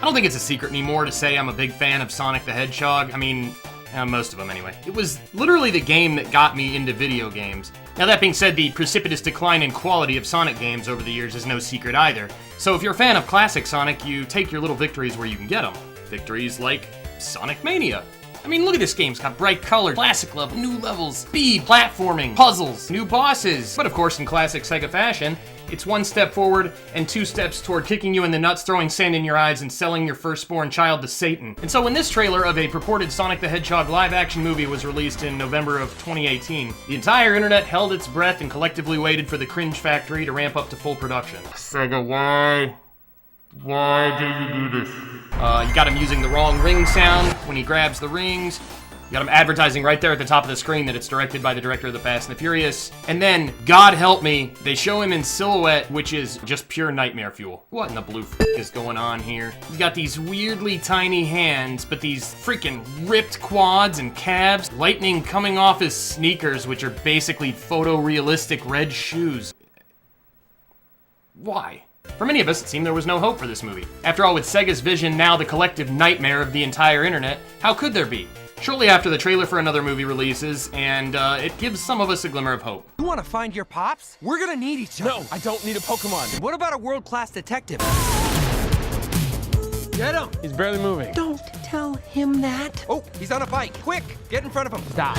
I don't think it's a secret anymore to say I'm a big fan of Sonic the Hedgehog. I mean, most of them anyway. It was literally the game that got me into video games. Now that being said, the precipitous decline in quality of Sonic games over the years is no secret either. So if you're a fan of classic Sonic, you take your little victories where you can get them. Victories like Sonic Mania. I mean, look at this game. It's got bright colors, classic level, new levels, speed, platforming, puzzles, new bosses. But of course, in classic Sega fashion, it's one step forward and 2 steps toward kicking you in the nuts, throwing sand in your eyes, and selling your firstborn child to Satan. And so when this trailer of a purported Sonic the Hedgehog live-action movie was released in November of 2018, the entire internet held its breath and collectively waited for the cringe factory to ramp up to full production. Sega, why? Why did you do this? You got him using the wrong ring sound when he grabs the rings. You got him advertising right there at the top of the screen that it's directed by the director of The Fast and the Furious. And then, God help me, they show him in silhouette, which is just pure nightmare fuel. What in the blue is going on here? He's got these weirdly tiny hands, but these freaking ripped quads and calves, lightning coming off his sneakers, which are basically photorealistic red shoes. Why? For many of us, it seemed there was no hope for this movie. After all, with Sega's vision now the collective nightmare of the entire internet, how could there be? Shortly after, the trailer for another movie releases, and it gives some of us a glimmer of hope. You want to find your pops? We're gonna need each other. No, I don't need a Pokemon. What about a world-class detective? Get him! He's barely moving. Don't tell him that. Oh, he's on a bike. Quick, get in front of him. Stop.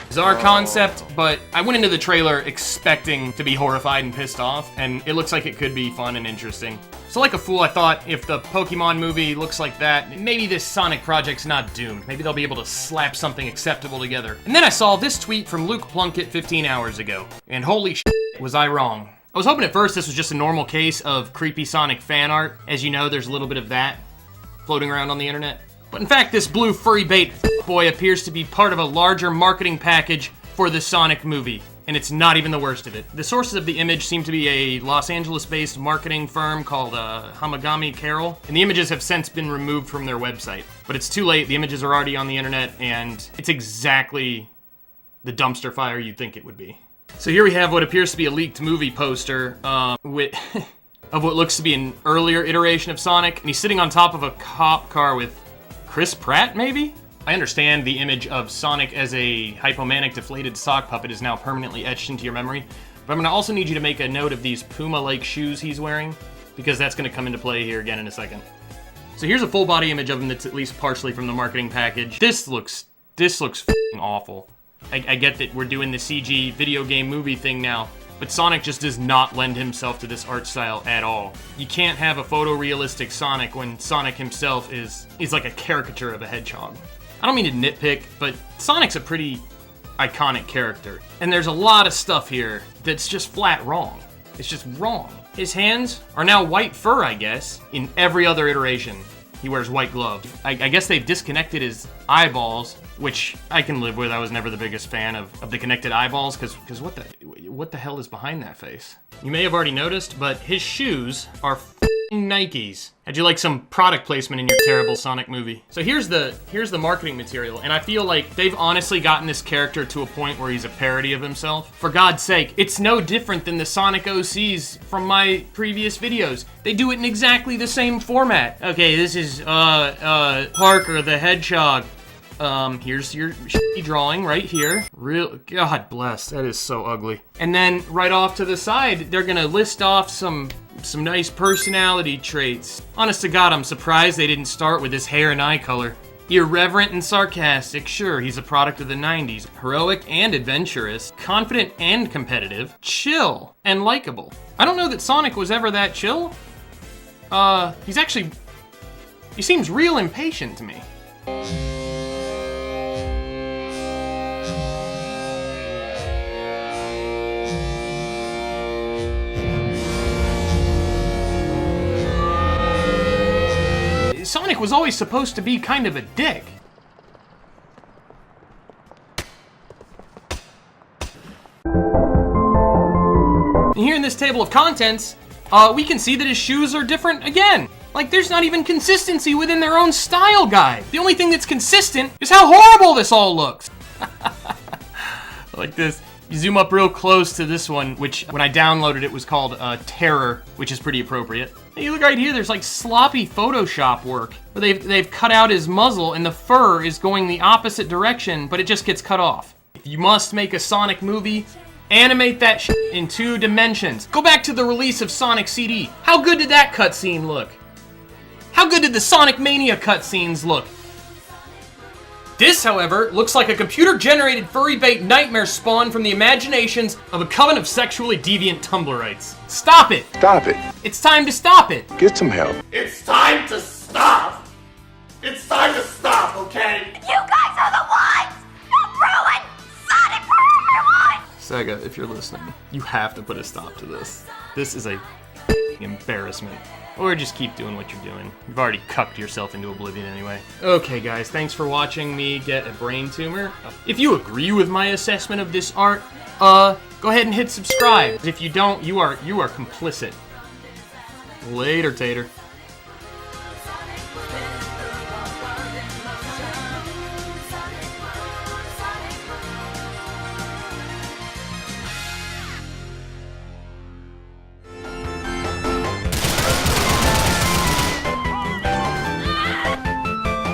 Bizarre concept, but I went into the trailer expecting to be horrified and pissed off, and it looks like it could be fun and interesting. So like a fool, I thought if the Pokemon movie looks like that, maybe this Sonic project's not doomed. Maybe they'll be able to slap something acceptable together. And then I saw this tweet from Luke Plunkett 15 hours ago, and holy shit, was I wrong. I was hoping at first this was just a normal case of creepy Sonic fan art. As you know, there's a little bit of that floating around on the internet. But in fact, this blue Furrybait boy appears to be part of a larger marketing package for the Sonic movie. And it's not even the worst of it. The sources of the image seem to be a Los Angeles-based marketing firm called Hamagami Carol, and the images have since been removed from their website. But it's too late, the images are already on the internet, and it's exactly the dumpster fire you'd think it would be. So here we have what appears to be a leaked movie poster with of what looks to be an earlier iteration of Sonic, and he's sitting on top of a cop car with Chris Pratt, maybe? I understand the image of Sonic as a hypomanic deflated sock puppet is now permanently etched into your memory, but I'm gonna also need you to make a note of these Puma-like shoes he's wearing, because that's gonna come into play here again in a second. So here's a full body image of him that's at least partially from the marketing package. This looks f***ing awful. I get that we're doing the CG video game movie thing now, but Sonic just does not lend himself to this art style at all. You can't have a photorealistic Sonic when Sonic himself is like a caricature of a hedgehog. I don't mean to nitpick, but Sonic's a pretty iconic character. And there's a lot of stuff here that's just flat wrong. It's just wrong. His hands are now white fur, I guess. In every other iteration, he wears white gloves. I guess they've disconnected his eyeballs, which I can live with. I was never the biggest fan of the connected eyeballs, because what the hell is behind that face? You may have already noticed, but his shoes are Nikes. How'd you like some product placement in your terrible Sonic movie? So here's the marketing material, and I feel like they've honestly gotten this character to a point where he's a parody of himself. For God's sake, it's no different than the Sonic OCs from my previous videos. They do it in exactly the same format. Okay, this is Parker the Hedgehog. Here's your shitty drawing right here. God bless, that is so ugly. And then right off to the side, they're gonna list off some nice personality traits. Honest to God, I'm surprised they didn't start with his hair and eye color. Irreverent and sarcastic, sure, he's a product of the 90s. Heroic and adventurous, confident and competitive, chill and likable. I don't know that Sonic was ever that chill. He seems real impatient to me. Sonic was always supposed to be kind of a dick. And here in this table of contents, we can see that his shoes are different again. Like, there's not even consistency within their own style guide. The only thing that's consistent is how horrible this all looks. Like this. You zoom up real close to this one, which when I downloaded it was called Terror, which is pretty appropriate. Hey, look right here, there's like sloppy Photoshop work. Where they've cut out his muzzle and the fur is going the opposite direction, but it just gets cut off. If you must make a Sonic movie, animate that shit in 2 dimensions. Go back to the release of Sonic CD. How good did that cutscene look? How good did the Sonic Mania cutscenes look? This, however, looks like a computer-generated Furrybait nightmare spawned from the imaginations of a coven of sexually deviant Tumblrites. Stop it! Stop it. It's time to stop it! Get some help. It's time to stop! It's time to stop, okay? You guys are the ones who ruined Sonic for everyone! Sega, if you're listening, you have to put a stop to this. This is a embarrassment. Or just keep doing what you're doing. You've already cucked yourself into oblivion anyway. Okay guys, thanks for watching me get a brain tumor. If you agree with my assessment of this art, go ahead and hit subscribe. If you don't, you are complicit. Later, Tater.